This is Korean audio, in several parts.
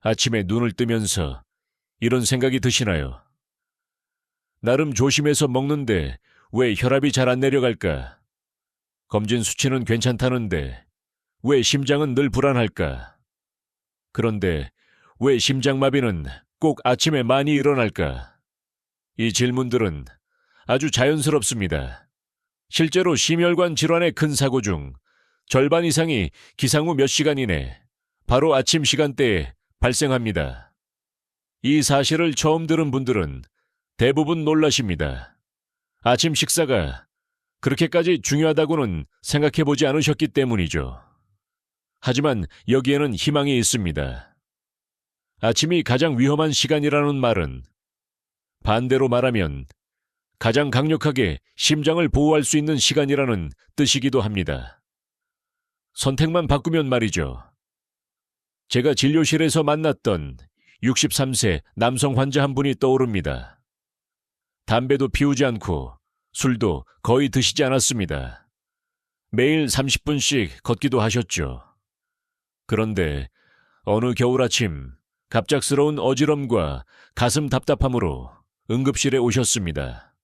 아침에 눈을 뜨면서 이런 생각이 드시나요? 나름 조심해서 먹는데 왜 혈압이 잘 안 내려갈까? 검진 수치는 괜찮다는데 왜 심장은 늘 불안할까? 그런데 왜 심장마비는 꼭 아침에 많이 일어날까? 이 질문들은 아주 자연스럽습니다. 실제로 심혈관 질환의 큰 사고 중 절반 이상이 기상 후 몇 시간 이내, 바로 아침 시간대에 발생합니다. 이 사실을 처음 들은 분들은 대부분 놀라십니다. 아침 식사가 그렇게까지 중요하다고는 생각해 보지 않으셨기 때문이죠. 하지만 여기에는 희망이 있습니다. 아침이 가장 위험한 시간이라는 말은 반대로 말하면 가장 강력하게 심장을 보호할 수 있는 시간이라는 뜻이기도 합니다. 선택만 바꾸면 말이죠. 제가 진료실에서 만났던 63세 남성 환자 한 분이 떠오릅니다. 담배도 피우지 않고 술도 거의 드시지 않았습니다. 매일 30분씩 걷기도 하셨죠. 그런데 어느 겨울 아침 갑작스러운 어지럼과 가슴 답답함으로 응급실에 오셨습니다.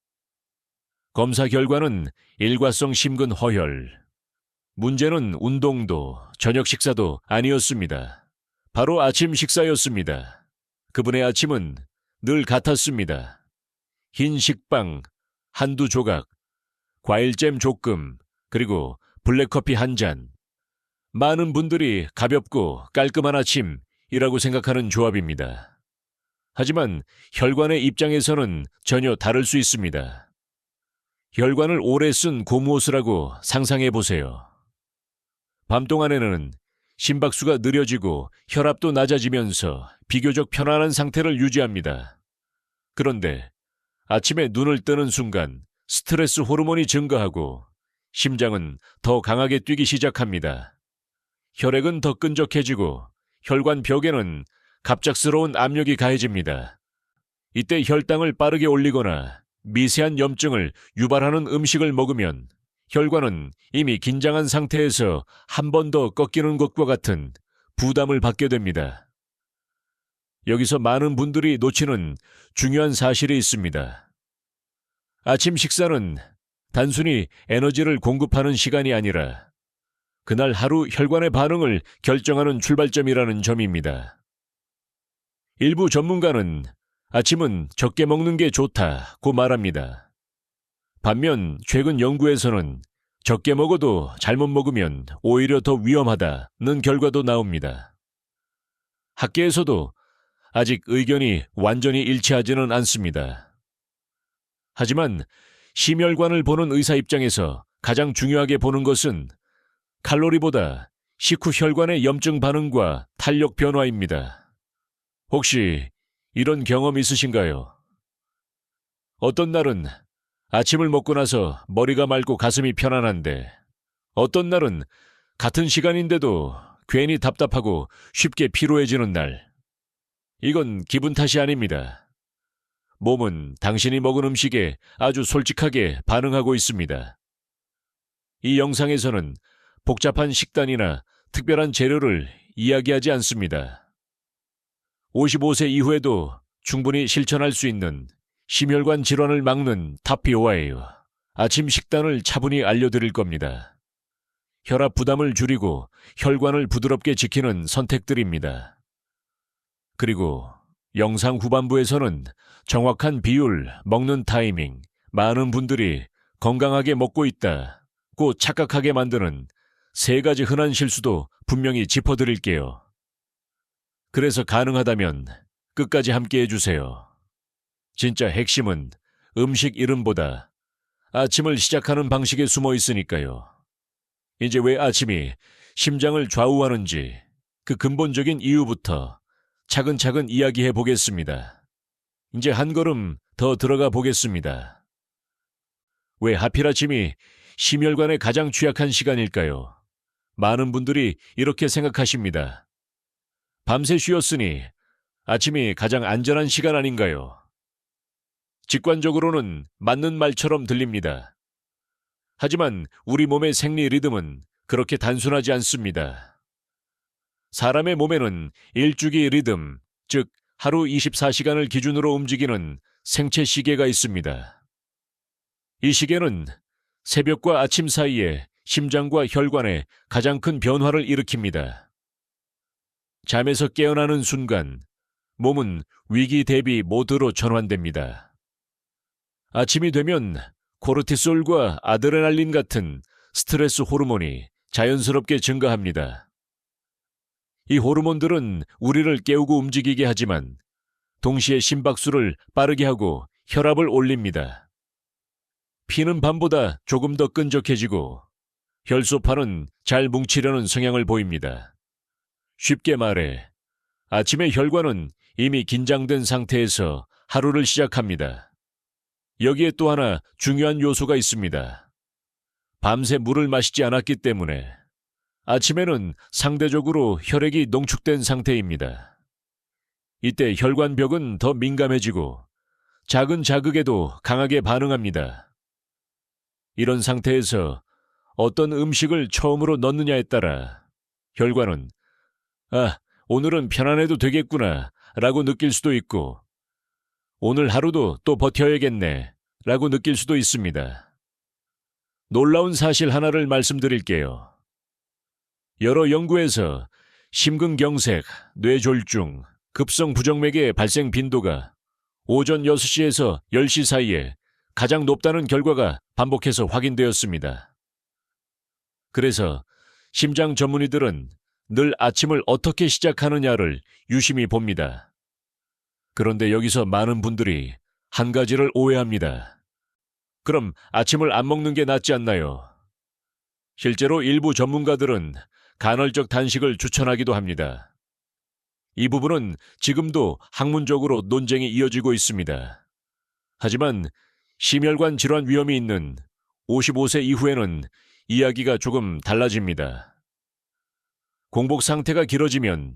검사 결과는 일과성 심근 허혈. 문제는 운동도 저녁 식사도 아니었습니다. 바로 아침 식사였습니다. 그분의 아침은 늘 같았습니다. 흰 식빵 한두 조각, 과일잼 조금, 그리고 블랙커피 한 잔. 많은 분들이 가볍고 깔끔한 아침이라고 생각하는 조합입니다. 하지만 혈관의 입장에서는 전혀 다를 수 있습니다. 혈관을 오래 쓴 고무호스라고 상상해 보세요. 밤 동안에는 심박수가 느려지고 혈압도 낮아지면서 비교적 편안한 상태를 유지합니다. 그런데 아침에 눈을 뜨는 순간 스트레스 호르몬이 증가하고 심장은 더 강하게 뛰기 시작합니다. 혈액은 더 끈적해지고 혈관 벽에는 갑작스러운 압력이 가해집니다. 이때 혈당을 빠르게 올리거나 미세한 염증을 유발하는 음식을 먹으면 혈관은 이미 긴장한 상태에서 한 번 더 꺾이는 것과 같은 부담을 받게 됩니다. 여기서 많은 분들이 놓치는 중요한 사실이 있습니다. 아침 식사는 단순히 에너지를 공급하는 시간이 아니라 그날 하루 혈관의 반응을 결정하는 출발점이라는 점입니다. 일부 전문가는 아침은 적게 먹는 게 좋다고 말합니다. 반면 최근 연구에서는 적게 먹어도 잘못 먹으면 오히려 더 위험하다는 결과도 나옵니다. 학계에서도 아직 의견이 완전히 일치하지는 않습니다. 하지만 심혈관을 보는 의사 입장에서 가장 중요하게 보는 것은 칼로리보다 식후 혈관의 염증 반응과 탄력 변화입니다. 혹시 이런 경험 있으신가요? 어떤 날은 아침을 먹고 나서 머리가 맑고 가슴이 편안한데 어떤 날은 같은 시간인데도 괜히 답답하고 쉽게 피로해지는 날. 이건 기분 탓이 아닙니다. 몸은 당신이 먹은 음식에 아주 솔직하게 반응하고 있습니다. 이 영상에서는 복잡한 식단이나 특별한 재료를 이야기하지 않습니다. 55세 이후에도 충분히 실천할 수 있는 심혈관 질환을 막는 타피오아예요. 아침 식단을 차분히 알려드릴 겁니다. 혈압 부담을 줄이고 혈관을 부드럽게 지키는 선택들입니다. 그리고 영상 후반부에서는 정확한 비율, 먹는 타이밍, 많은 분들이 건강하게 먹고 있다고 착각하게 만드는 3가지 흔한 실수도 분명히 짚어드릴게요. 그래서 가능하다면 끝까지 함께 해주세요. 진짜 핵심은 음식 이름보다 아침을 시작하는 방식에 숨어 있으니까요. 이제 왜 아침이 심장을 좌우하는지 그 근본적인 이유부터 차근차근 이야기해 보겠습니다. 이제 한 걸음 더 들어가 보겠습니다. 왜 하필 아침이 심혈관에 가장 취약한 시간일까요? 많은 분들이 이렇게 생각하십니다. 밤새 쉬었으니 아침이 가장 안전한 시간 아닌가요? 직관적으로는 맞는 말처럼 들립니다. 하지만 우리 몸의 생리 리듬은 그렇게 단순하지 않습니다. 사람의 몸에는 일주기 리듬, 즉 하루 24시간을 기준으로 움직이는 생체 시계가 있습니다. 이 시계는 새벽과 아침 사이에 심장과 혈관에 가장 큰 변화를 일으킵니다. 잠에서 깨어나는 순간 몸은 위기 대비 모드로 전환됩니다. 아침이 되면 코르티솔과 아드레날린 같은 스트레스 호르몬이 자연스럽게 증가합니다. 이 호르몬들은 우리를 깨우고 움직이게 하지만 동시에 심박수를 빠르게 하고 혈압을 올립니다. 피는 밤보다 조금 더 끈적해지고 혈소판은 잘 뭉치려는 성향을 보입니다. 쉽게 말해 아침에 혈관은 이미 긴장된 상태에서 하루를 시작합니다. 여기에 또 하나 중요한 요소가 있습니다. 밤새 물을 마시지 않았기 때문에 아침에는 상대적으로 혈액이 농축된 상태입니다. 이때 혈관벽은 더 민감해지고 작은 자극에도 강하게 반응합니다. 이런 상태에서 어떤 음식을 처음으로 넣느냐에 따라 혈관은 오늘은 편안해도 되겠구나 라고 느낄 수도 있고 오늘 하루도 또 버텨야겠네 라고 느낄 수도 있습니다. 놀라운 사실 하나를 말씀드릴게요. 여러 연구에서 심근경색, 뇌졸중, 급성 부정맥의 발생 빈도가 오전 6시에서 10시 사이에 가장 높다는 결과가 반복해서 확인되었습니다. 그래서 심장 전문의들은 늘 아침을 어떻게 시작하느냐를 유심히 봅니다. 그런데 여기서 많은 분들이 한 가지를 오해합니다. 그럼 아침을 안 먹는 게 낫지 않나요? 실제로 일부 전문가들은 간헐적 단식을 추천하기도 합니다. 이 부분은 지금도 학문적으로 논쟁이 이어지고 있습니다. 하지만 심혈관 질환 위험이 있는 55세 이후에는 이야기가 조금 달라집니다. 공복 상태가 길어지면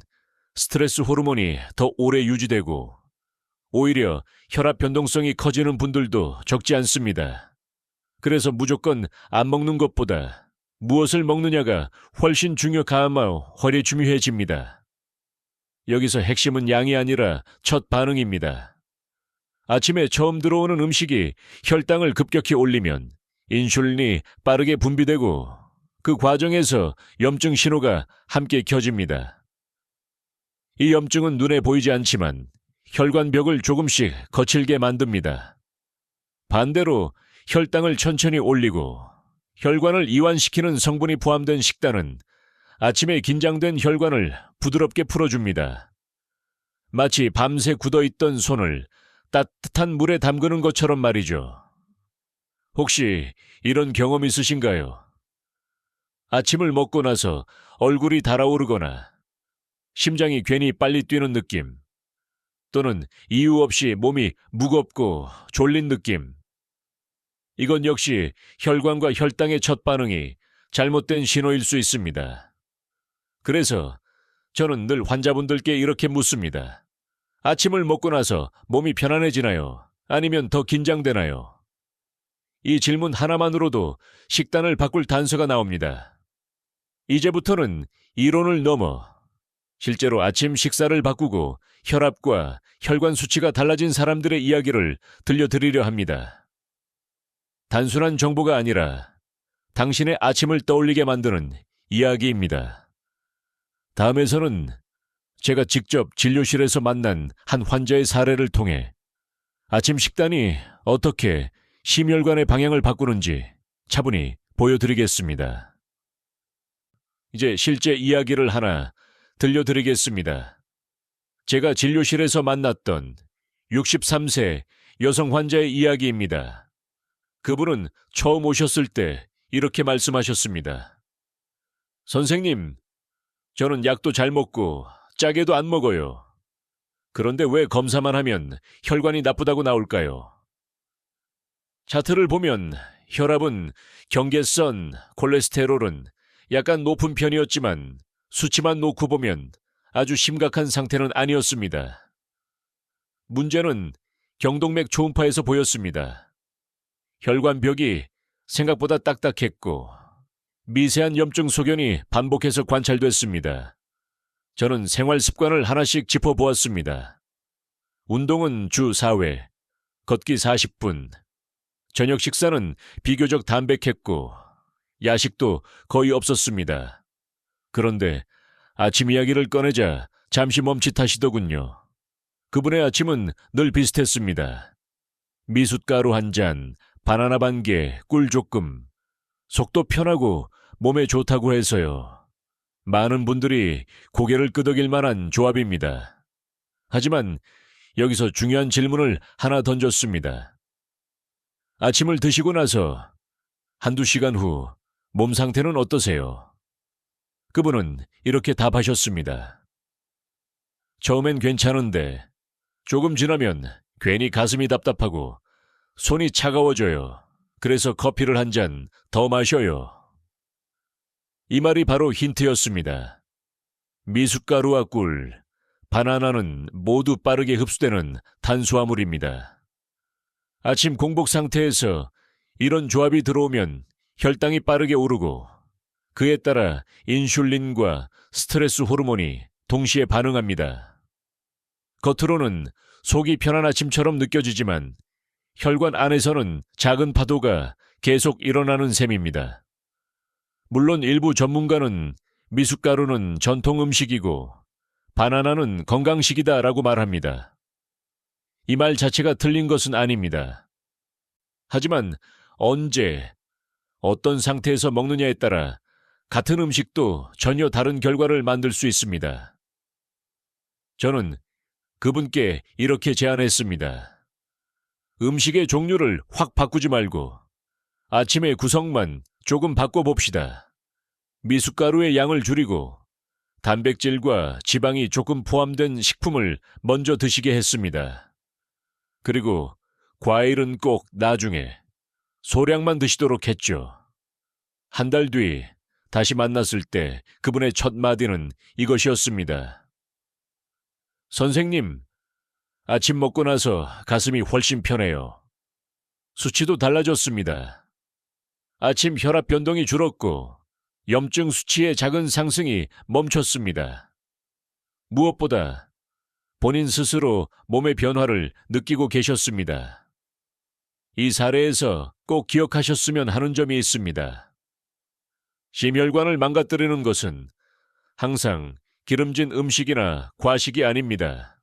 스트레스 호르몬이 더 오래 유지되고 오히려 혈압 변동성이 커지는 분들도 적지 않습니다. 그래서 무조건 안 먹는 것보다 무엇을 먹느냐가 훨씬 훨씬 중요해집니다. 여기서 핵심은 양이 아니라 첫 반응입니다. 아침에 처음 들어오는 음식이 혈당을 급격히 올리면 인슐린이 빠르게 분비되고 그 과정에서 염증 신호가 함께 켜집니다. 이 염증은 눈에 보이지 않지만 혈관벽을 조금씩 거칠게 만듭니다. 반대로 혈당을 천천히 올리고 혈관을 이완시키는 성분이 포함된 식단은 아침에 긴장된 혈관을 부드럽게 풀어줍니다. 마치 밤새 굳어있던 손을 따뜻한 물에 담그는 것처럼 말이죠. 혹시 이런 경험 있으신가요? 아침을 먹고 나서 얼굴이 달아오르거나 심장이 괜히 빨리 뛰는 느낌, 또는 이유 없이 몸이 무겁고 졸린 느낌. 이건 역시 혈관과 혈당의 첫 반응이 잘못된 신호일 수 있습니다. 그래서 저는 늘 환자분들께 이렇게 묻습니다. 아침을 먹고 나서 몸이 편안해지나요? 아니면 더 긴장되나요? 이 질문 하나만으로도 식단을 바꿀 단서가 나옵니다. 이제부터는 이론을 넘어 실제로 아침 식사를 바꾸고 혈압과 혈관 수치가 달라진 사람들의 이야기를 들려드리려 합니다. 단순한 정보가 아니라 당신의 아침을 떠올리게 만드는 이야기입니다. 다음에서는 제가 직접 진료실에서 만난 한 환자의 사례를 통해 아침 식단이 어떻게 심혈관의 방향을 바꾸는지 차분히 보여드리겠습니다. 이제 실제 이야기를 하나 들려드리겠습니다. 제가 진료실에서 만났던 63세 여성 환자의 이야기입니다. 그분은 처음 오셨을 때 이렇게 말씀하셨습니다. 선생님, 저는 약도 잘 먹고 짜게도 안 먹어요. 그런데 왜 검사만 하면 혈관이 나쁘다고 나올까요? 차트를 보면 혈압은 경계선, 콜레스테롤은 약간 높은 편이었지만 수치만 놓고 보면 아주 심각한 상태는 아니었습니다. 문제는 경동맥 초음파에서 보였습니다. 혈관벽이 생각보다 딱딱했고 미세한 염증 소견이 반복해서 관찰됐습니다. 저는 생활 습관을 하나씩 짚어보았습니다. 운동은 주 4회, 걷기 40분, 저녁 식사는 비교적 담백했고 야식도 거의 없었습니다. 그런데 아침 이야기를 꺼내자 잠시 멈칫하시더군요. 그분의 아침은 늘 비슷했습니다. 미숫가루 한 잔, 바나나 반 개, 꿀 조금. 속도 편하고 몸에 좋다고 해서요. 많은 분들이 고개를 끄덕일 만한 조합입니다. 하지만 여기서 중요한 질문을 하나 던졌습니다. 아침을 드시고 나서 한두 시간 후 몸 상태는 어떠세요? 그분은 이렇게 답하셨습니다. 처음엔 괜찮은데 조금 지나면 괜히 가슴이 답답하고 손이 차가워져요. 그래서 커피를 한 잔 더 마셔요. 이 말이 바로 힌트였습니다. 미숫가루와 꿀, 바나나는 모두 빠르게 흡수되는 탄수화물입니다. 아침 공복 상태에서 이런 조합이 들어오면 혈당이 빠르게 오르고 그에 따라 인슐린과 스트레스 호르몬이 동시에 반응합니다. 겉으로는 속이 편한 아침처럼 느껴지지만 혈관 안에서는 작은 파도가 계속 일어나는 셈입니다. 물론 일부 전문가는 미숫가루는 전통 음식이고 바나나는 건강식이다라고 말합니다. 이 말 자체가 틀린 것은 아닙니다. 하지만 언제, 어떤 상태에서 먹느냐에 따라 같은 음식도 전혀 다른 결과를 만들 수 있습니다. 저는 그분께 이렇게 제안했습니다. 음식의 종류를 확 바꾸지 말고 아침의 구성만 조금 바꿔봅시다. 미숫가루의 양을 줄이고 단백질과 지방이 조금 포함된 식품을 먼저 드시게 했습니다. 그리고 과일은 꼭 나중에 소량만 드시도록 했죠. 한 달 뒤 다시 만났을 때 그분의 첫 마디는 이것이었습니다. 선생님, 아침 먹고 나서 가슴이 훨씬 편해요. 수치도 달라졌습니다. 아침 혈압 변동이 줄었고 염증 수치의 작은 상승이 멈췄습니다. 무엇보다 본인 스스로 몸의 변화를 느끼고 계셨습니다. 이 사례에서 꼭 기억하셨으면 하는 점이 있습니다. 심혈관을 망가뜨리는 것은 항상 기름진 음식이나 과식이 아닙니다.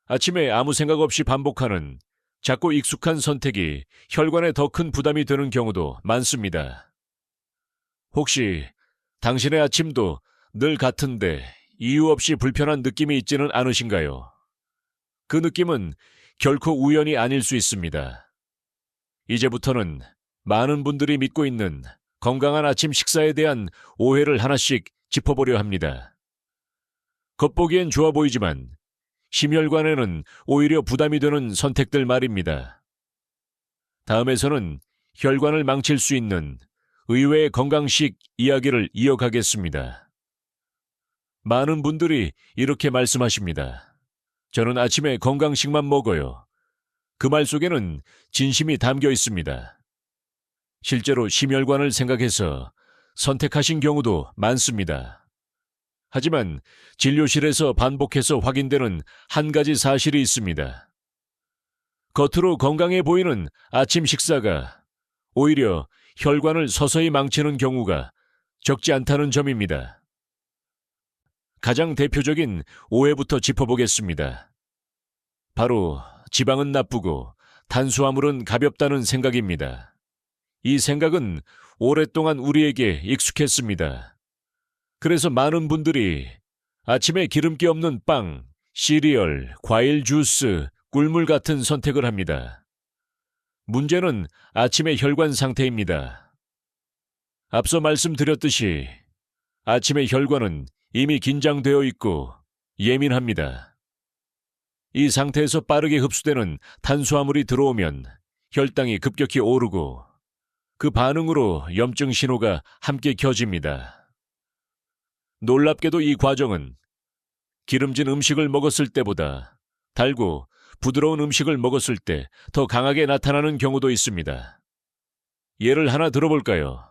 아침에 아무 생각 없이 반복하는 작고 익숙한 선택이 혈관에 더 큰 부담이 되는 경우도 많습니다. 혹시 당신의 아침도 늘 같은데 이유 없이 불편한 느낌이 있지는 않으신가요? 그 느낌은 결코 우연이 아닐 수 있습니다. 이제부터는 많은 분들이 믿고 있는 건강한 아침 식사에 대한 오해를 하나씩 짚어보려 합니다. 겉보기엔 좋아 보이지만 심혈관에는 오히려 부담이 되는 선택들 말입니다. 다음에서는 혈관을 망칠 수 있는 의외의 건강식 이야기를 이어가겠습니다. 많은 분들이 이렇게 말씀하십니다. 저는 아침에 건강식만 먹어요. 그 말 속에는 진심이 담겨 있습니다. 실제로 심혈관을 생각해서 선택하신 경우도 많습니다. 하지만 진료실에서 반복해서 확인되는 한 가지 사실이 있습니다. 겉으로 건강해 보이는 아침 식사가 오히려 혈관을 서서히 망치는 경우가 적지 않다는 점입니다. 가장 대표적인 오해부터 짚어보겠습니다. 바로 지방은 나쁘고 탄수화물은 가볍다는 생각입니다. 이 생각은 오랫동안 우리에게 익숙했습니다. 그래서 많은 분들이 아침에 기름기 없는 빵, 시리얼, 과일 주스, 꿀물 같은 선택을 합니다. 문제는 아침의 혈관 상태입니다. 앞서 말씀드렸듯이 아침의 혈관은 이미 긴장되어 있고 예민합니다. 이 상태에서 빠르게 흡수되는 탄수화물이 들어오면 혈당이 급격히 오르고 그 반응으로 염증 신호가 함께 켜집니다. 놀랍게도 이 과정은 기름진 음식을 먹었을 때보다 달고 부드러운 음식을 먹었을 때 더 강하게 나타나는 경우도 있습니다. 예를 하나 들어볼까요?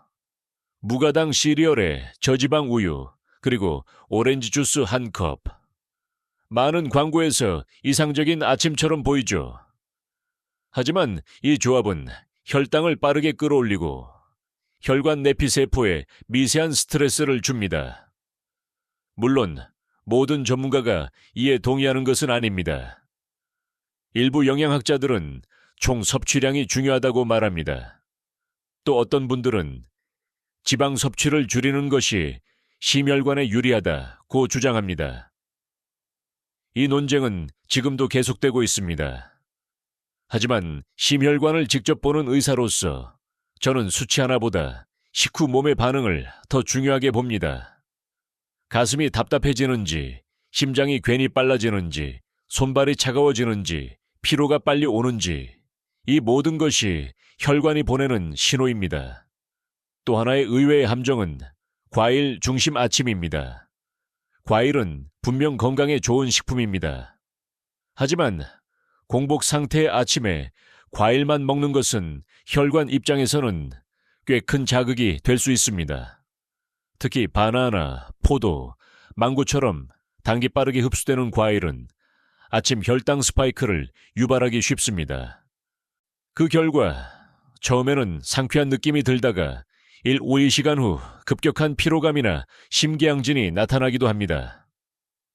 무가당 시리얼에 저지방 우유, 그리고 오렌지 주스 1컵. 많은 광고에서 이상적인 아침처럼 보이죠. 하지만 이 조합은 혈당을 빠르게 끌어올리고 혈관 내피 세포에 미세한 스트레스를 줍니다. 물론 모든 전문가가 이에 동의하는 것은 아닙니다. 일부 영양학자들은 총 섭취량이 중요하다고 말합니다. 또 어떤 분들은 지방 섭취를 줄이는 것이 심혈관에 유리하다고 주장합니다. 이 논쟁은 지금도 계속되고 있습니다. 하지만 심혈관을 직접 보는 의사로서 저는 수치 하나보다 식후 몸의 반응을 더 중요하게 봅니다. 가슴이 답답해지는지, 심장이 괜히 빨라지는지, 손발이 차가워지는지, 피로가 빨리 오는지, 이 모든 것이 혈관이 보내는 신호입니다. 또 하나의 의외의 함정은 과일 중심 아침입니다. 과일은 분명 건강에 좋은 식품입니다. 하지만 공복 상태의 아침에 과일만 먹는 것은 혈관 입장에서는 꽤 큰 자극이 될 수 있습니다. 특히 바나나, 포도, 망고처럼 당기 빠르게 흡수되는 과일은 아침 혈당 스파이크를 유발하기 쉽습니다. 그 결과 처음에는 상쾌한 느낌이 들다가 1-5시간 후 급격한 피로감이나 심계양진이 나타나기도 합니다.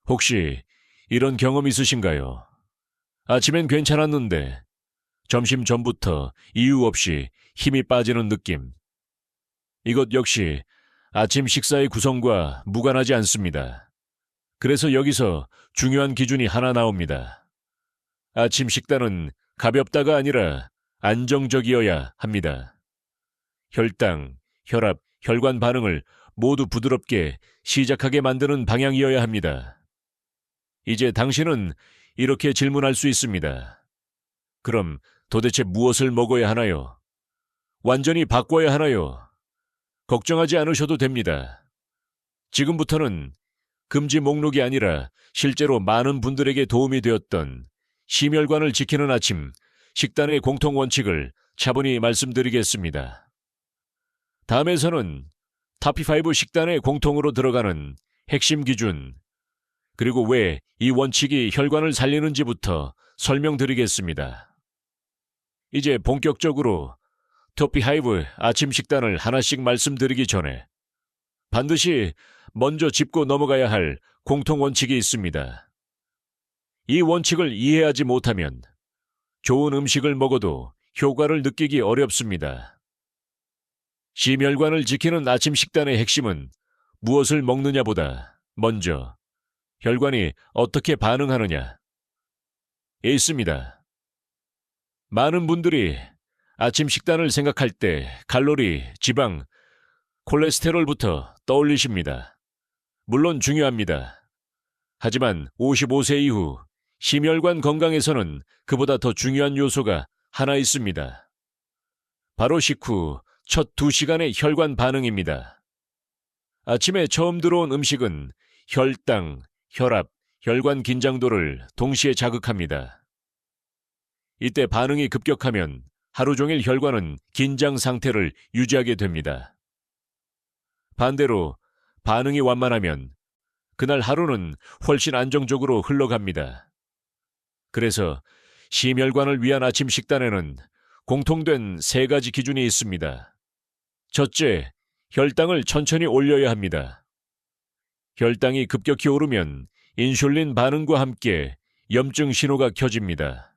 혹시 이런 경험 있으신가요? 아침엔 괜찮았는데 점심 전부터 이유 없이 힘이 빠지는 느낌. 이것 역시 아침 식사의 구성과 무관하지 않습니다. 그래서 여기서 중요한 기준이 하나 나옵니다. 아침 식단은 가볍다가 아니라 안정적이어야 합니다. 혈당, 혈압, 혈관 반응을 모두 부드럽게 시작하게 만드는 방향이어야 합니다. 이제 당신은 이렇게 질문할 수 있습니다. 그럼 도대체 무엇을 먹어야 하나요? 완전히 바꿔야 하나요? 걱정하지 않으셔도 됩니다. 지금부터는 금지 목록이 아니라 실제로 많은 분들에게 도움이 되었던 심혈관을 지키는 아침 식단의 공통 원칙을 차분히 말씀드리겠습니다. 다음에서는 타피5 식단의 공통으로 들어가는 핵심 기준, 그리고 왜 이 원칙이 혈관을 살리는지부터 설명드리겠습니다. 이제 본격적으로 타피5 아침 식단을 하나씩 말씀드리기 전에 반드시 먼저 짚고 넘어가야 할 공통 원칙이 있습니다. 이 원칙을 이해하지 못하면 좋은 음식을 먹어도 효과를 느끼기 어렵습니다. 심혈관을 지키는 아침 식단의 핵심은 무엇을 먹느냐보다 먼저 혈관이 어떻게 반응하느냐 있습니다. 많은 분들이 아침 식단을 생각할 때 칼로리, 지방, 콜레스테롤부터 떠올리십니다. 물론 중요합니다. 하지만 55세 이후 심혈관 건강에서는 그보다 더 중요한 요소가 하나 있습니다. 바로 식후 첫 2시간의 혈관 반응입니다. 아침에 처음 들어온 음식은 혈당, 혈압, 혈관 긴장도를 동시에 자극합니다. 이때 반응이 급격하면 하루 종일 혈관은 긴장 상태를 유지하게 됩니다. 반대로 반응이 완만하면 그날 하루는 훨씬 안정적으로 흘러갑니다. 그래서 심혈관을 위한 아침 식단에는 공통된 3가지 기준이 있습니다. 첫째, 혈당을 천천히 올려야 합니다. 혈당이 급격히 오르면 인슐린 반응과 함께 염증 신호가 켜집니다.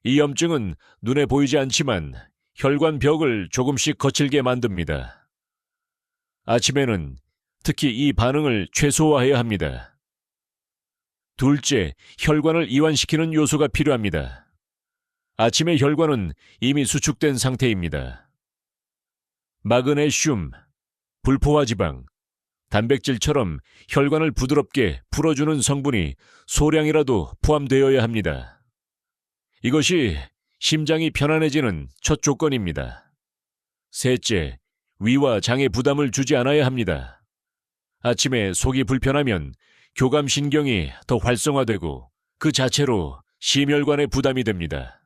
이 염증은 눈에 보이지 않지만 혈관 벽을 조금씩 거칠게 만듭니다. 아침에는 특히 이 반응을 최소화해야 합니다. 둘째, 혈관을 이완시키는 요소가 필요합니다. 아침의 혈관은 이미 수축된 상태입니다. 마그네슘, 불포화 지방, 단백질처럼 혈관을 부드럽게 풀어주는 성분이 소량이라도 포함되어야 합니다. 이것이 심장이 편안해지는 첫 조건입니다. 셋째, 위와 장에 부담을 주지 않아야 합니다. 아침에 속이 불편하면 교감신경이 더 활성화되고 그 자체로 심혈관에 부담이 됩니다.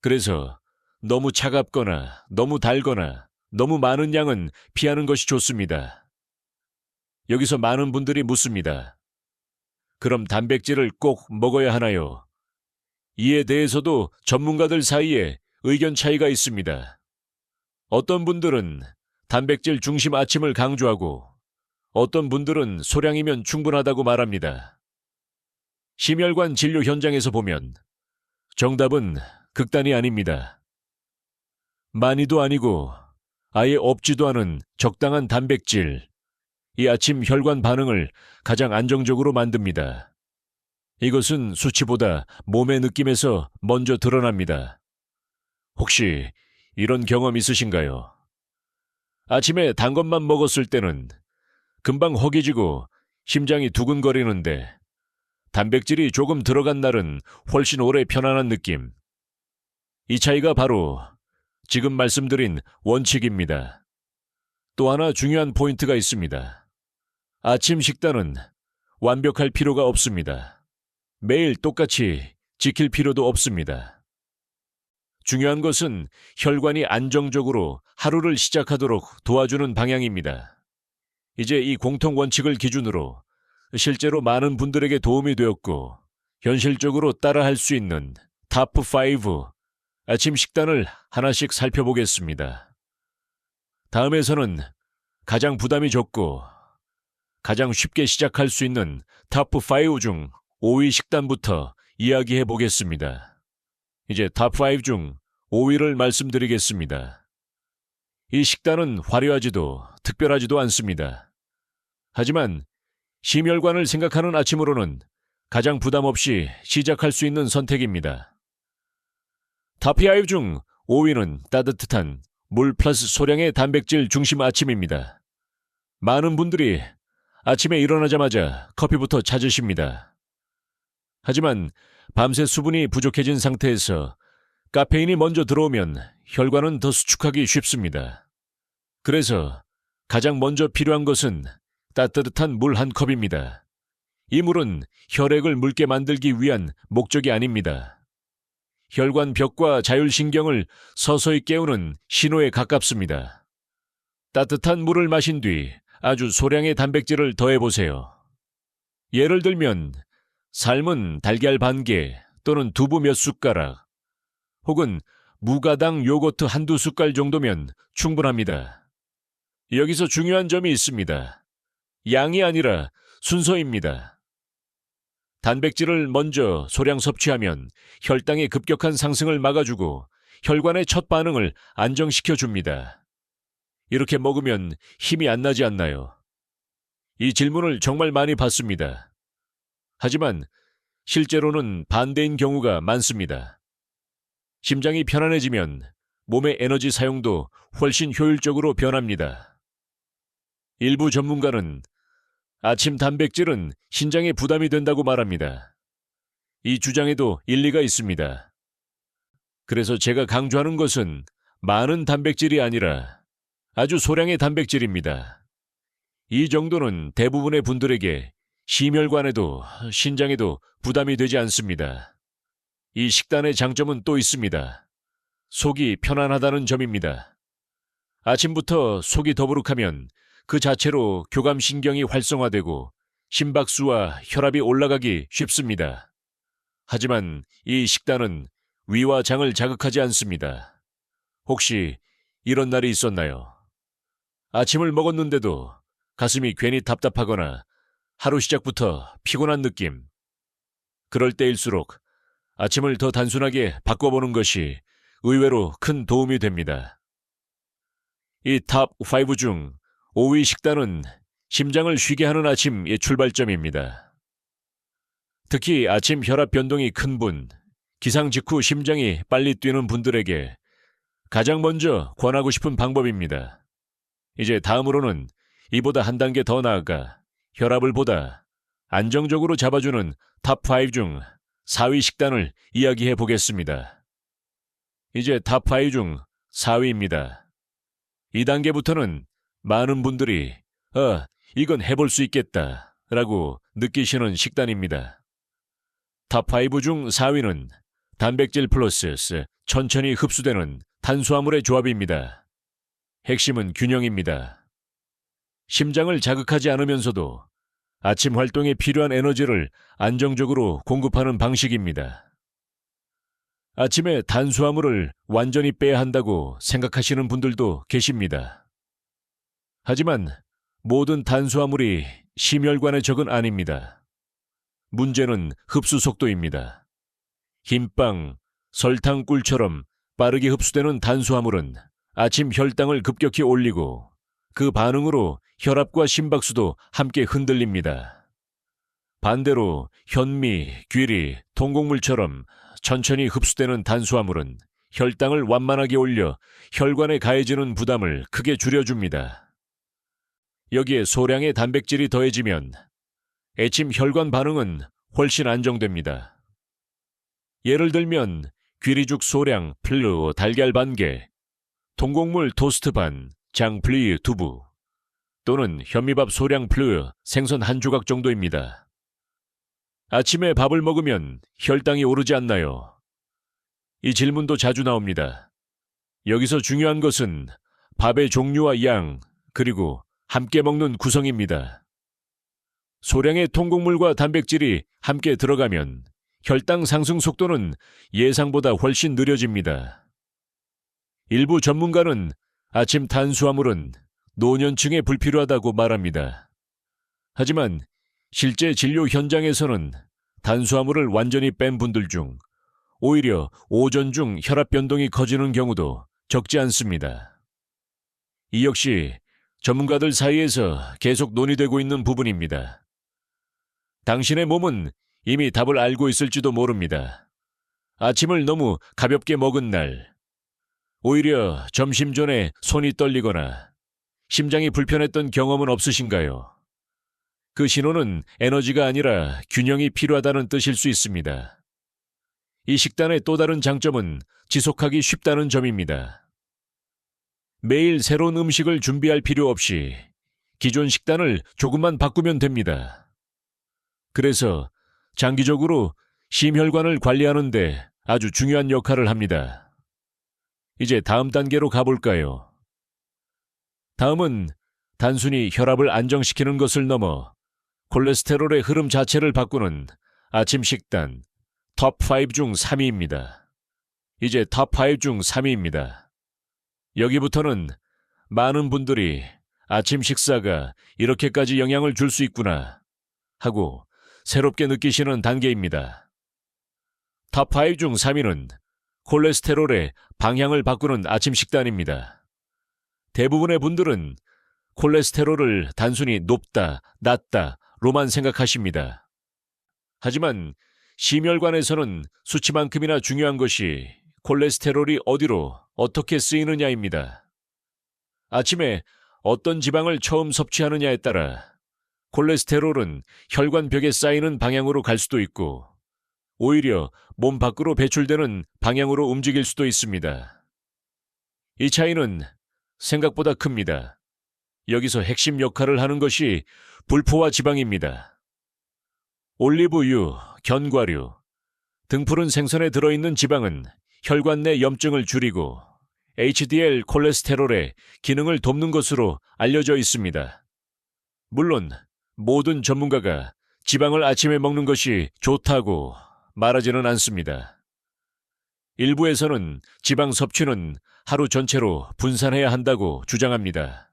그래서 너무 차갑거나 너무 달거나 너무 많은 양은 피하는 것이 좋습니다. 여기서 많은 분들이 묻습니다. 그럼 단백질을 꼭 먹어야 하나요? 이에 대해서도 전문가들 사이에 의견 차이가 있습니다. 어떤 분들은 단백질 중심 아침을 강조하고 어떤 분들은 소량이면 충분하다고 말합니다. 심혈관 진료 현장에서 보면 정답은 극단이 아닙니다. 많이도 아니고 아예 없지도 않은 적당한 단백질, 이 아침 혈관 반응을 가장 안정적으로 만듭니다. 이것은 수치보다 몸의 느낌에서 먼저 드러납니다. 혹시 이런 경험 있으신가요? 아침에 단 것만 먹었을 때는 금방 허기지고 심장이 두근거리는데 단백질이 조금 들어간 날은 훨씬 오래 편안한 느낌. 이 차이가 바로 지금 말씀드린 원칙입니다. 또 하나 중요한 포인트가 있습니다. 아침 식단은 완벽할 필요가 없습니다. 매일 똑같이 지킬 필요도 없습니다. 중요한 것은 혈관이 안정적으로 하루를 시작하도록 도와주는 방향입니다. 이제 이 공통 원칙을 기준으로 실제로 많은 분들에게 도움이 되었고 현실적으로 따라할 수 있는 탑5 아침 식단을 하나씩 살펴보겠습니다. 다음에서는 가장 부담이 적고 가장 쉽게 시작할 수 있는 탑5 중 5위 식단부터 이야기해 보겠습니다. 이제 탑5 중 5위를 말씀드리겠습니다. 이 식단은 화려하지도 특별하지도 않습니다. 하지만 심혈관을 생각하는 아침으로는 가장 부담 없이 시작할 수 있는 선택입니다. 탑5 중 5위는 따뜻한 물 플러스 소량의 단백질 중심 아침입니다. 많은 분들이 아침에 일어나자마자 커피부터 찾으십니다. 하지만 밤새 수분이 부족해진 상태에서 카페인이 먼저 들어오면 혈관은 더 수축하기 쉽습니다. 그래서 가장 먼저 필요한 것은 따뜻한 물 한 컵입니다. 이 물은 혈액을 묽게 만들기 위한 목적이 아닙니다. 혈관 벽과 자율신경을 서서히 깨우는 신호에 가깝습니다. 따뜻한 물을 마신 뒤 아주 소량의 단백질을 더해보세요. 예를 들면 삶은 달걀 반 개 또는 두부 몇 숟가락 혹은 무가당 요거트 한두 숟갈 정도면 충분합니다. 여기서 중요한 점이 있습니다. 양이 아니라 순서입니다. 단백질을 먼저 소량 섭취하면 혈당의 급격한 상승을 막아주고 혈관의 첫 반응을 안정시켜 줍니다. 이렇게 먹으면 힘이 안 나지 않나요? 이 질문을 정말 많이 받습니다. 하지만 실제로는 반대인 경우가 많습니다. 심장이 편안해지면 몸의 에너지 사용도 훨씬 효율적으로 변합니다. 일부 전문가는 아침 단백질은 신장에 부담이 된다고 말합니다. 이 주장에도 일리가 있습니다. 그래서 제가 강조하는 것은 많은 단백질이 아니라 아주 소량의 단백질입니다. 이 정도는 대부분의 분들에게 심혈관에도 신장에도 부담이 되지 않습니다. 이 식단의 장점은 또 있습니다. 속이 편안하다는 점입니다. 아침부터 속이 더부룩하면 그 자체로 교감신경이 활성화되고 심박수와 혈압이 올라가기 쉽습니다. 하지만 이 식단은 위와 장을 자극하지 않습니다. 혹시 이런 날이 있었나요? 아침을 먹었는데도 가슴이 괜히 답답하거나 하루 시작부터 피곤한 느낌. 그럴 때일수록 아침을 더 단순하게 바꿔보는 것이 의외로 큰 도움이 됩니다. 이 탑5 중 5위 식단은 심장을 쉬게 하는 아침의 출발점입니다. 특히 아침 혈압 변동이 큰 분, 기상 직후 심장이 빨리 뛰는 분들에게 가장 먼저 권하고 싶은 방법입니다. 이제 다음으로는 이보다 한 단계 더 나아가 혈압을 보다 안정적으로 잡아주는 탑5 중 4위 식단을 이야기해 보겠습니다. 이제 탑5 중 4위입니다. 이 단계부터는 많은 분들이 이건 해볼 수 있겠다 라고 느끼시는 식단입니다. 탑5 중 4위는 단백질 플러스 천천히 흡수되는 탄수화물의 조합입니다. 핵심은 균형입니다. 심장을 자극하지 않으면서도 아침 활동에 필요한 에너지를 안정적으로 공급하는 방식입니다. 아침에 탄수화물을 완전히 빼야 한다고 생각하시는 분들도 계십니다. 하지만 모든 탄수화물이 심혈관의 적은 아닙니다. 문제는 흡수 속도입니다. 흰빵, 설탕, 꿀처럼 빠르게 흡수되는 탄수화물은 아침 혈당을 급격히 올리고 그 반응으로 혈압과 심박수도 함께 흔들립니다. 반대로 현미, 귀리, 통곡물처럼 천천히 흡수되는 탄수화물은 혈당을 완만하게 올려 혈관에 가해지는 부담을 크게 줄여줍니다. 여기에 소량의 단백질이 더해지면 아침 혈관 반응은 훨씬 안정됩니다. 예를 들면 귀리죽 소량 플루 달걀 반 개, 통곡물 토스트 반, 장플리 두부, 또는 현미밥 소량 플루 생선 한 조각 정도입니다. 아침에 밥을 먹으면 혈당이 오르지 않나요? 이 질문도 자주 나옵니다. 여기서 중요한 것은 밥의 종류와 양, 그리고 함께 먹는 구성입니다. 소량의 통곡물과 단백질이 함께 들어가면 혈당 상승 속도는 예상보다 훨씬 느려집니다. 일부 전문가는 아침 탄수화물은 노년층에 불필요하다고 말합니다. 하지만 실제 진료 현장에서는 탄수화물을 완전히 뺀 분들 중 오히려 오전 중 혈압 변동이 커지는 경우도 적지 않습니다. 이 역시 전문가들 사이에서 계속 논의되고 있는 부분입니다. 당신의 몸은 이미 답을 알고 있을지도 모릅니다. 아침을 너무 가볍게 먹은 날, 오히려 점심 전에 손이 떨리거나 심장이 불편했던 경험은 없으신가요? 그 신호는 에너지가 아니라 균형이 필요하다는 뜻일 수 있습니다. 이 식단의 또 다른 장점은 지속하기 쉽다는 점입니다. 매일 새로운 음식을 준비할 필요 없이 기존 식단을 조금만 바꾸면 됩니다. 그래서 장기적으로 심혈관을 관리하는 데 아주 중요한 역할을 합니다. 이제 다음 단계로 가볼까요? 다음은 단순히 혈압을 안정시키는 것을 넘어 콜레스테롤의 흐름 자체를 바꾸는 아침 식단 톱5 중 3위입니다. 이제 톱5 중 3위입니다. 여기부터는 많은 분들이 아침 식사가 이렇게까지 영향을 줄 수 있구나 하고 새롭게 느끼시는 단계입니다. 톱5 중 3위는 콜레스테롤의 방향을 바꾸는 아침 식단입니다. 대부분의 분들은 콜레스테롤을 단순히 높다, 낮다로만 생각하십니다. 하지만 심혈관에서는 수치만큼이나 중요한 것이 콜레스테롤이 어디로 어떻게 쓰이느냐입니다. 아침에 어떤 지방을 처음 섭취하느냐에 따라 콜레스테롤은 혈관벽에 쌓이는 방향으로 갈 수도 있고 오히려 몸 밖으로 배출되는 방향으로 움직일 수도 있습니다. 이 차이는 생각보다 큽니다. 여기서 핵심 역할을 하는 것이 불포화 지방입니다. 올리브유, 견과류, 등푸른 생선에 들어있는 지방은 혈관 내 염증을 줄이고 HDL 콜레스테롤의 기능을 돕는 것으로 알려져 있습니다. 물론 모든 전문가가 지방을 아침에 먹는 것이 좋다고 말하지는 않습니다. 일부에서는 지방 섭취는 하루 전체로 분산해야 한다고 주장합니다.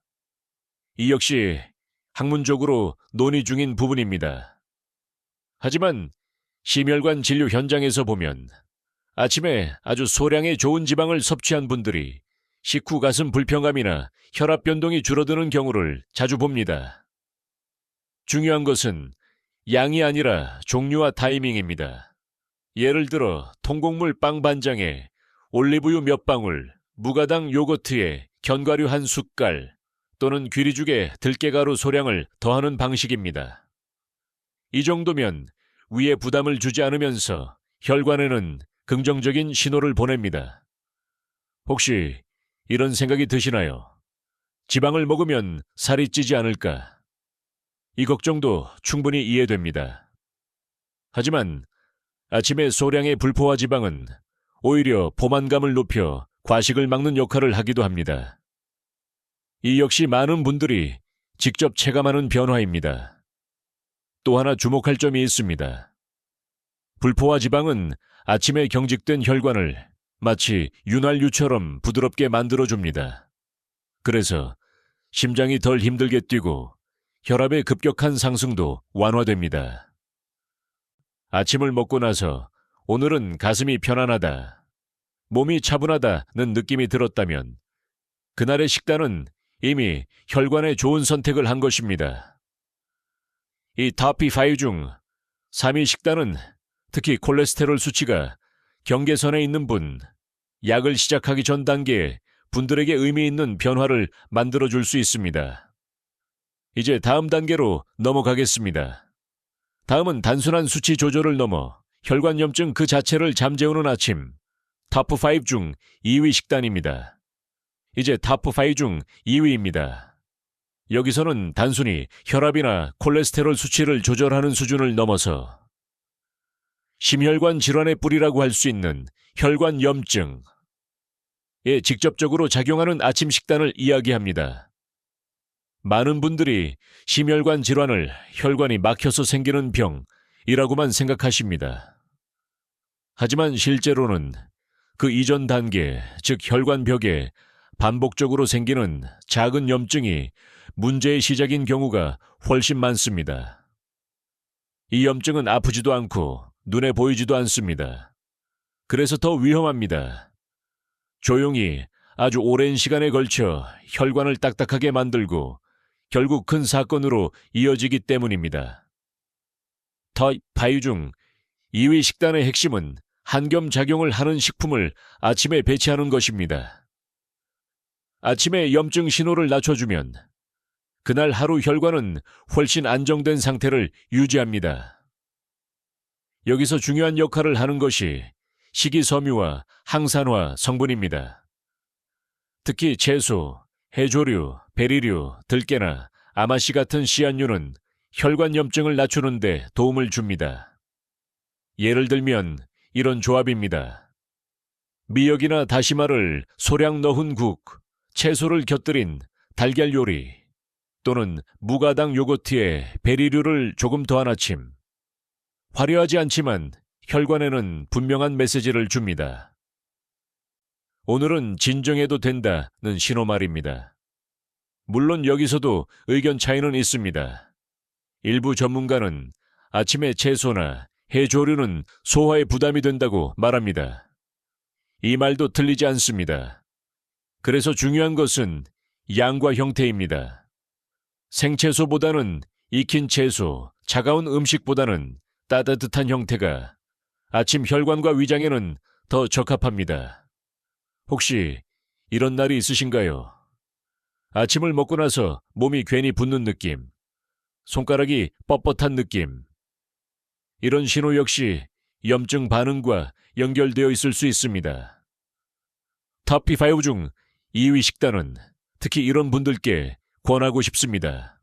이 역시 학문적으로 논의 중인 부분입니다. 하지만 심혈관 진료 현장에서 보면 아침에 아주 소량의 좋은 지방을 섭취한 분들이 식후 가슴 불편감이나 혈압 변동이 줄어드는 경우를 자주 봅니다. 중요한 것은 양이 아니라 종류와 타이밍입니다. 예를 들어 통곡물 빵 반장에 올리브유 몇 방울, 무가당 요거트에 견과류 한 숟갈 또는 귀리죽에 들깨가루 소량을 더하는 방식입니다. 이 정도면 위에 부담을 주지 않으면서 혈관에는 긍정적인 신호를 보냅니다. 혹시 이런 생각이 드시나요? 지방을 먹으면 살이 찌지 않을까? 이 걱정도 충분히 이해됩니다. 하지만 아침에 소량의 불포화 지방은 오히려 포만감을 높여 과식을 막는 역할을 하기도 합니다. 이 역시 많은 분들이 직접 체감하는 변화입니다. 또 하나 주목할 점이 있습니다. 불포화 지방은 아침에 경직된 혈관을 마치 윤활유처럼 부드럽게 만들어줍니다. 그래서 심장이 덜 힘들게 뛰고 혈압의 급격한 상승도 완화됩니다. 아침을 먹고 나서 오늘은 가슴이 편안하다, 몸이 차분하다는 느낌이 들었다면 그날의 식단은 이미 혈관에 좋은 선택을 한 것입니다. 이 TOP5 중 3위 식단은 특히 콜레스테롤 수치가 경계선에 있는 분, 약을 시작하기 전 단계에 분들에게 의미 있는 변화를 만들어줄 수 있습니다. 이제 다음 단계로 넘어가겠습니다. 다음은 단순한 수치 조절을 넘어 혈관염증 그 자체를 잠재우는 아침, TOP5 중 2위 식단입니다. 이제 TOP5 중 2위입니다. 여기서는 단순히 혈압이나 콜레스테롤 수치를 조절하는 수준을 넘어서 심혈관 질환의 뿌리라고 할 수 있는 혈관염증에 직접적으로 작용하는 아침 식단을 이야기합니다. 많은 분들이 심혈관 질환을 혈관이 막혀서 생기는 병이라고만 생각하십니다. 하지만 실제로는 그 이전 단계, 즉 혈관벽에 반복적으로 생기는 작은 염증이 문제의 시작인 경우가 훨씬 많습니다. 이 염증은 아프지도 않고 눈에 보이지도 않습니다. 그래서 더 위험합니다. 조용히 아주 오랜 시간에 걸쳐 혈관을 딱딱하게 만들고 결국 큰 사건으로 이어지기 때문입니다. TOP5 중 2위 식단의 핵심은 한겸작용을 하는 식품을 아침에 배치하는 것입니다. 아침에 염증 신호를 낮춰주면 그날 하루 혈관은 훨씬 안정된 상태를 유지합니다. 여기서 중요한 역할을 하는 것이 식이섬유와 항산화 성분입니다. 특히 채소, 해조류, 베리류, 들깨나 아마씨 같은 씨앗류는 혈관염증을 낮추는 데 도움을 줍니다. 예를 들면 이런 조합입니다. 미역이나 다시마를 소량 넣은 국, 채소를 곁들인 달걀 요리, 또는 무가당 요거트에 베리류를 조금 더한 아침. 화려하지 않지만 혈관에는 분명한 메시지를 줍니다. 오늘은 진정해도 된다는 신호말입니다. 물론 여기서도 의견 차이는 있습니다. 일부 전문가는 아침에 채소나 해조류는 소화에 부담이 된다고 말합니다. 이 말도 틀리지 않습니다. 그래서 중요한 것은 양과 형태입니다. 생채소보다는 익힌 채소, 차가운 음식보다는 따뜻한 형태가 아침 혈관과 위장에는 더 적합합니다. 혹시 이런 날이 있으신가요? 아침을 먹고 나서 몸이 괜히 붓는 느낌, 손가락이 뻣뻣한 느낌. 이런 신호 역시 염증 반응과 연결되어 있을 수 있습니다. TOP5 중 2위 식단은 특히 이런 분들께 권하고 싶습니다.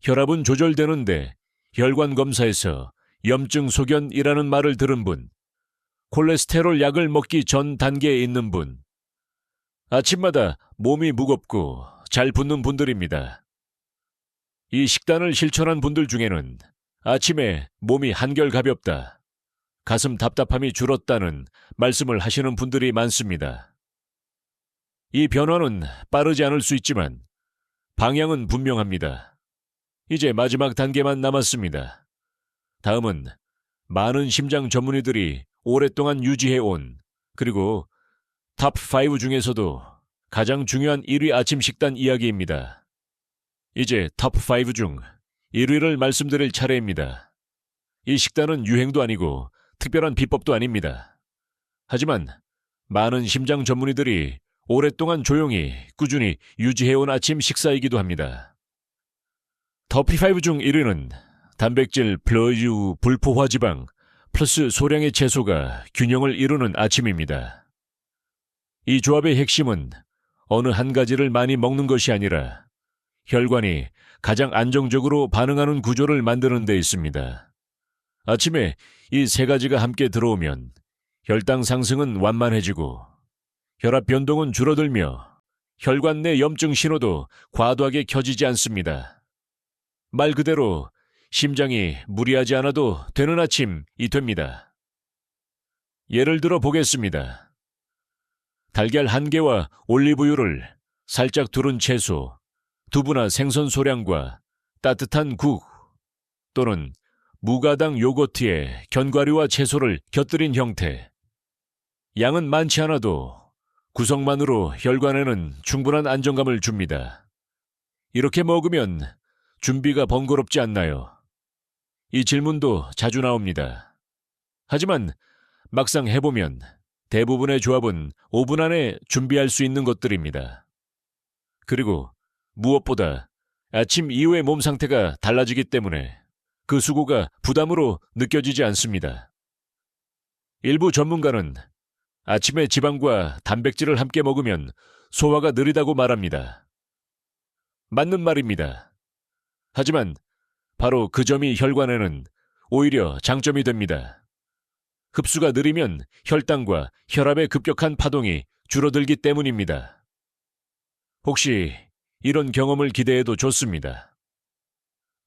혈압은 조절되는데 혈관 검사에서 염증 소견이라는 말을 들은 분, 콜레스테롤 약을 먹기 전 단계에 있는 분, 아침마다 몸이 무겁고 잘 붓는 분들입니다. 이 식단을 실천한 분들 중에는 아침에 몸이 한결 가볍다, 가슴 답답함이 줄었다는 말씀을 하시는 분들이 많습니다. 이 변화는 빠르지 않을 수 있지만 방향은 분명합니다. 이제 마지막 단계만 남았습니다. 다음은 많은 심장 전문의들이 오랫동안 유지해온 그리고 TOP5 중에서도 가장 중요한 1위 아침 식단 이야기입니다. 이제 TOP5 중 1위를 말씀드릴 차례입니다. 이 식단은 유행도 아니고 특별한 비법도 아닙니다. 하지만 많은 심장 전문의들이 오랫동안 조용히 꾸준히 유지해온 아침 식사이기도 합니다. TOP5 중 1위는 단백질 플러스 불포화 지방 플러스 소량의 채소가 균형을 이루는 아침입니다. 이 조합의 핵심은 어느 한 가지를 많이 먹는 것이 아니라 혈관이 가장 안정적으로 반응하는 구조를 만드는 데 있습니다. 아침에 이 세 가지가 함께 들어오면 혈당 상승은 완만해지고 혈압 변동은 줄어들며 혈관 내 염증 신호도 과도하게 켜지지 않습니다. 말 그대로 심장이 무리하지 않아도 되는 아침이 됩니다. 예를 들어 보겠습니다. 달걀 1개와 올리브유를 살짝 두른 채소, 두부나 생선 소량과 따뜻한 국 또는 무가당 요거트에 견과류와 채소를 곁들인 형태. 양은 많지 않아도 구성만으로 혈관에는 충분한 안정감을 줍니다. 이렇게 먹으면 준비가 번거롭지 않나요? 이 질문도 자주 나옵니다. 하지만 막상 해보면 대부분의 조합은 5분 안에 준비할 수 있는 것들입니다. 그리고 무엇보다 아침 이후의 몸 상태가 달라지기 때문에 그 수고가 부담으로 느껴지지 않습니다. 일부 전문가는 아침에 지방과 단백질을 함께 먹으면 소화가 느리다고 말합니다. 맞는 말입니다. 하지만 바로 그 점이 혈관에는 오히려 장점이 됩니다. 흡수가 느리면 혈당과 혈압의 급격한 파동이 줄어들기 때문입니다. 혹시 이런 경험을 기대해도 좋습니다.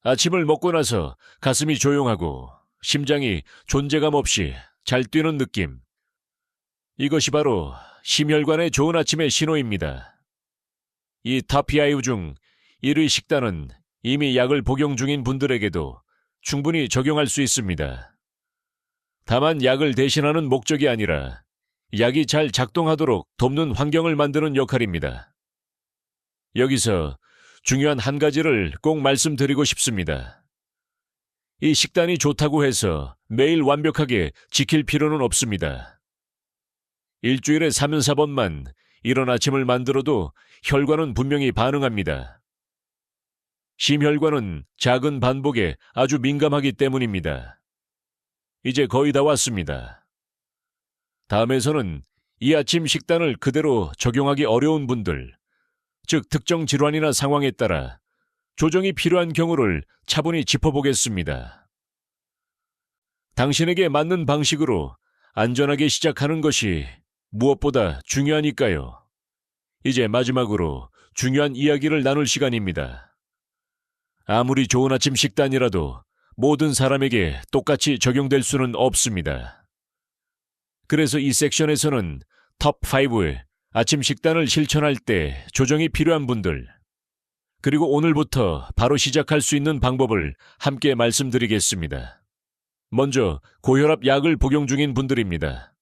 아침을 먹고 나서 가슴이 조용하고 심장이 존재감 없이 잘 뛰는 느낌. 이것이 바로 심혈관의 좋은 아침의 신호입니다. 이 타피아이브 중 1위 식단은 이미 약을 복용 중인 분들에게도 충분히 적용할 수 있습니다. 다만 약을 대신하는 목적이 아니라 약이 잘 작동하도록 돕는 환경을 만드는 역할입니다. 여기서 중요한 한 가지를 꼭 말씀드리고 싶습니다. 이 식단이 좋다고 해서 매일 완벽하게 지킬 필요는 없습니다. 일주일에 3, 4번만 이런 아침을 만들어도 혈관은 분명히 반응합니다. 심혈관은 작은 반복에 아주 민감하기 때문입니다. 이제 거의 다 왔습니다. 다음에서는 이 아침 식단을 그대로 적용하기 어려운 분들, 즉 특정 질환이나 상황에 따라 조정이 필요한 경우를 차분히 짚어보겠습니다. 당신에게 맞는 방식으로 안전하게 시작하는 것이 무엇보다 중요하니까요. 이제 마지막으로 중요한 이야기를 나눌 시간입니다. 아무리 좋은 아침 식단이라도 모든 사람에게 똑같이 적용될 수는 없습니다. 그래서 이 섹션에서는 톱5의 아침 식단을 실천할 때 조정이 필요한 분들, 그리고 오늘부터 바로 시작할 수 있는 방법을 함께 말씀드리겠습니다. 먼저 고혈압 약을 복용 중인 분들입니다.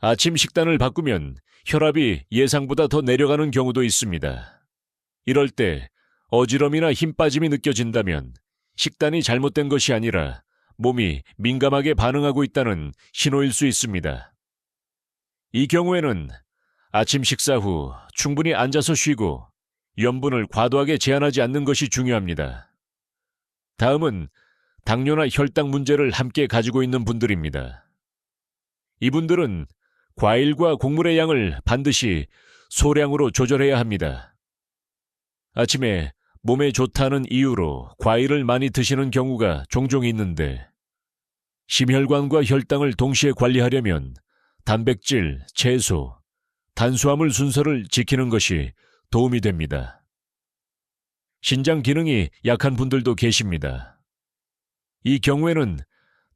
아침 식단을 바꾸면 혈압이 예상보다 더 내려가는 경우도 있습니다. 이럴 때 어지럼이나 힘 빠짐이 느껴진다면 식단이 잘못된 것이 아니라 몸이 민감하게 반응하고 있다는 신호일 수 있습니다. 이 경우에는 아침 식사 후 충분히 앉아서 쉬고 염분을 과도하게 제한하지 않는 것이 중요합니다. 다음은 당뇨나 혈당 문제를 함께 가지고 있는 분들입니다. 이분들은 과일과 곡물의 양을 반드시 소량으로 조절해야 합니다. 아침에 몸에 좋다는 이유로 과일을 많이 드시는 경우가 종종 있는데 심혈관과 혈당을 동시에 관리하려면 단백질, 채소, 탄수화물 순서를 지키는 것이 도움이 됩니다. 신장 기능이 약한 분들도 계십니다. 이 경우에는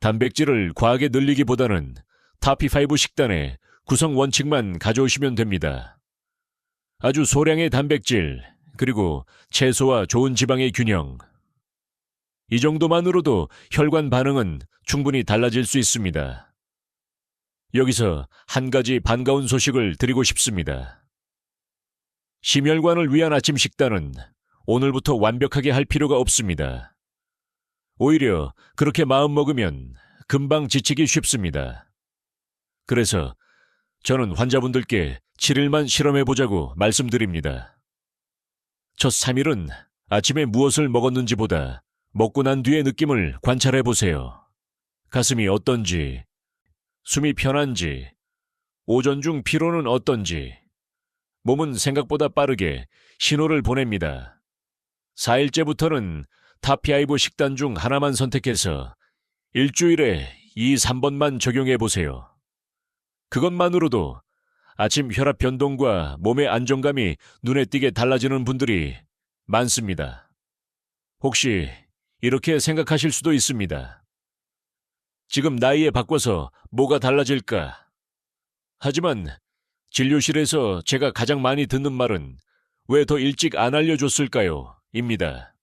단백질을 과하게 늘리기보다는 타피5 식단의 구성 원칙만 가져오시면 됩니다. 아주 소량의 단백질, 그리고 채소와 좋은 지방의 균형. 이 정도만으로도 혈관 반응은 충분히 달라질 수 있습니다. 여기서 한 가지 반가운 소식을 드리고 싶습니다. 심혈관을 위한 아침 식단은 오늘부터 완벽하게 할 필요가 없습니다. 오히려 그렇게 마음먹으면 금방 지치기 쉽습니다. 그래서 저는 환자분들께 7일만 실험해보자고 말씀드립니다. 첫 3일은 아침에 무엇을 먹었는지보다 먹고 난 뒤의 느낌을 관찰해보세요. 가슴이 어떤지, 숨이 편한지, 오전 중 피로는 어떤지, 몸은 생각보다 빠르게 신호를 보냅니다. 4일째부터는 타피5 식단 중 하나만 선택해서 일주일에 2, 3번만 적용해보세요. 그것만으로도 아침 혈압 변동과 몸의 안정감이 눈에 띄게 달라지는 분들이 많습니다. 혹시 이렇게 생각하실 수도 있습니다. 지금 나이에 바꿔서 뭐가 달라질까? 하지만 진료실에서 제가 가장 많이 듣는 말은 왜 더 일찍 안 알려줬을까요? 입니다.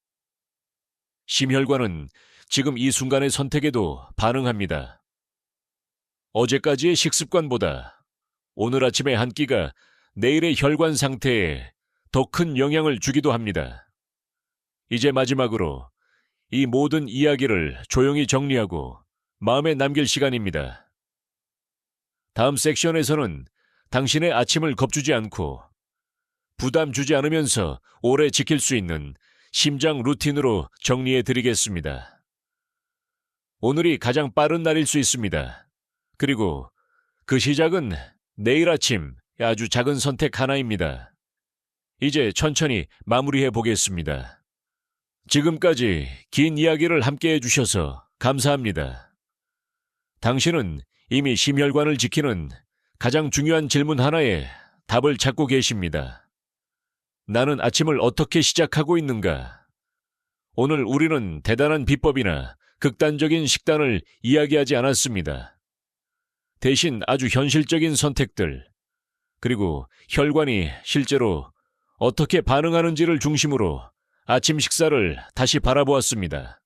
심혈관은 지금 이 순간의 선택에도 반응합니다. 어제까지의 식습관보다 오늘 아침의 한 끼가 내일의 혈관 상태에 더 큰 영향을 주기도 합니다. 이제 마지막으로 이 모든 이야기를 조용히 정리하고 마음에 남길 시간입니다. 다음 섹션에서는 당신의 아침을 겁주지 않고 부담 주지 않으면서 오래 지킬 수 있는 심장 루틴으로 정리해 드리겠습니다. 오늘이 가장 빠른 날일 수 있습니다. 그리고 그 시작은 내일 아침 아주 작은 선택 하나입니다. 이제 천천히 마무리해 보겠습니다. 지금까지 긴 이야기를 함께 해주셔서 감사합니다. 당신은 이미 심혈관을 지키는 가장 중요한 질문 하나에 답을 찾고 계십니다. 나는 아침을 어떻게 시작하고 있는가? 오늘 우리는 대단한 비법이나 극단적인 식단을 이야기하지 않았습니다. 대신 아주 현실적인 선택들, 그리고 혈관이 실제로 어떻게 반응하는지를 중심으로 아침 식사를 다시 바라보았습니다.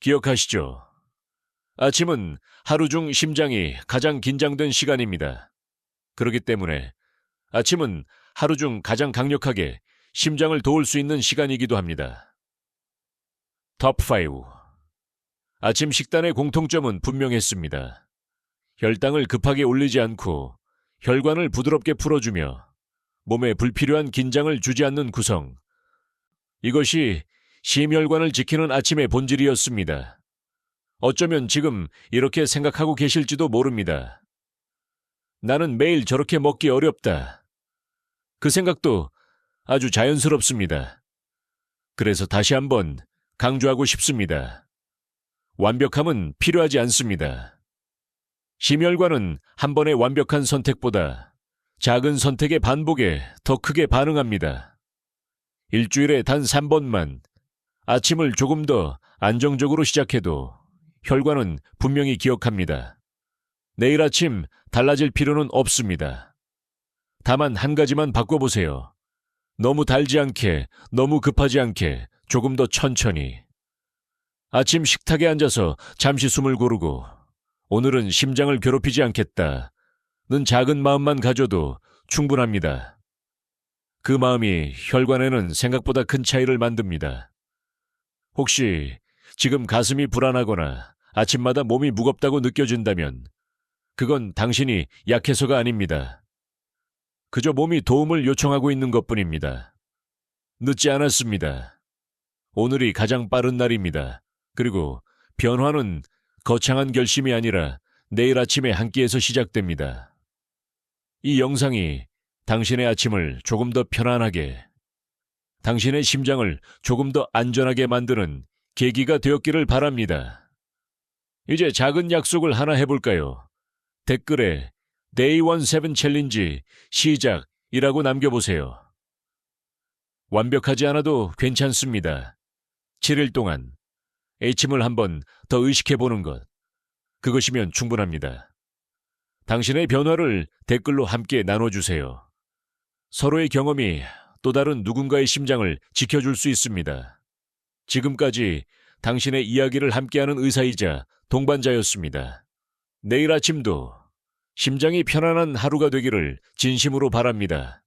기억하시죠? 아침은 하루 중 심장이 가장 긴장된 시간입니다. 그렇기 때문에 아침은 하루 중 가장 강력하게 심장을 도울 수 있는 시간이기도 합니다. 톱5. 아침 식단의 공통점은 분명했습니다. 혈당을 급하게 올리지 않고 혈관을 부드럽게 풀어주며 몸에 불필요한 긴장을 주지 않는 구성. 이것이 심혈관을 지키는 아침의 본질이었습니다. 어쩌면 지금 이렇게 생각하고 계실지도 모릅니다. 나는 매일 저렇게 먹기 어렵다. 그 생각도 아주 자연스럽습니다. 그래서 다시 한번 강조하고 싶습니다. 완벽함은 필요하지 않습니다. 심혈관은 한 번의 완벽한 선택보다 작은 선택의 반복에 더 크게 반응합니다. 일주일에 단 3번만 아침을 조금 더 안정적으로 시작해도 혈관은 분명히 기억합니다. 내일 아침 달라질 필요는 없습니다. 다만 한 가지만 바꿔보세요. 너무 달지 않게, 너무 급하지 않게, 조금 더 천천히. 아침 식탁에 앉아서 잠시 숨을 고르고 오늘은 심장을 괴롭히지 않겠다는 작은 마음만 가져도 충분합니다. 그 마음이 혈관에는 생각보다 큰 차이를 만듭니다. 혹시 지금 가슴이 불안하거나 아침마다 몸이 무겁다고 느껴진다면 그건 당신이 약해서가 아닙니다. 그저 몸이 도움을 요청하고 있는 것뿐입니다. 늦지 않았습니다. 오늘이 가장 빠른 날입니다. 그리고 변화는 거창한 결심이 아니라 내일 아침에 한 끼에서 시작됩니다. 이 영상이 당신의 아침을 조금 더 편안하게, 당신의 심장을 조금 더 안전하게 만드는 계기가 되었기를 바랍니다. 이제 작은 약속을 하나 해볼까요? 댓글에 Day 17 챌린지 시작이라고 남겨보세요. 완벽하지 않아도 괜찮습니다. 7일 동안 아침을 한번 더 의식해보는 것, 그것이면 충분합니다. 당신의 변화를 댓글로 함께 나눠주세요. 서로의 경험이 또 다른 누군가의 심장을 지켜줄 수 있습니다. 지금까지 당신의 이야기를 함께하는 의사이자 동반자였습니다. 내일 아침도 심장이 편안한 하루가 되기를 진심으로 바랍니다.